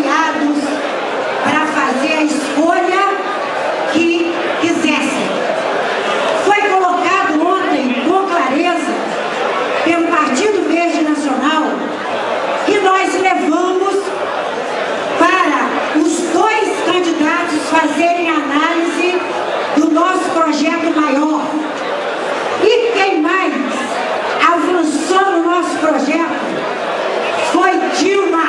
aliados para fazer a escolha que quisessem. Foi colocado ontem, com clareza, pelo Partido Verde Nacional, que nós levamos para os dois candidatos fazerem análise do nosso projeto maior. E quem mais avançou no nosso projeto foi Dilma.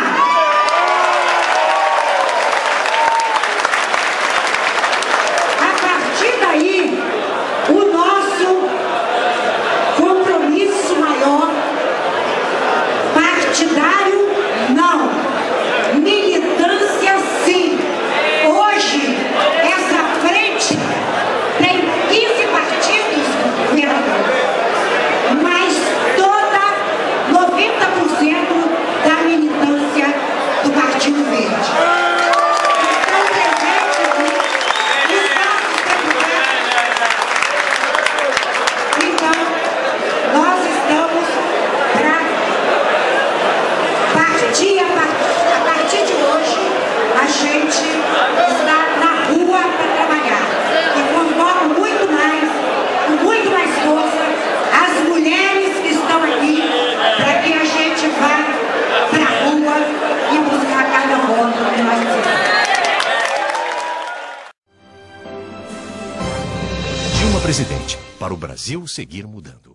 A partir daí, o nosso compromisso maior, partidário não, militância sim. Hoje, essa frente tem 15 partidos, mas toda 90% da militância do Partido Verde. Estão presentes aqui os nossos candidatos. Então, nós estamos para partir, a partir de hoje, a gente está na rua para trabalhar. E convoco muito mais, com muito mais força, as mulheres que estão aqui, para que a gente vá para a rua e buscar cada voto que nós precisamos. Dilma presidente, para o Brasil seguir mudando.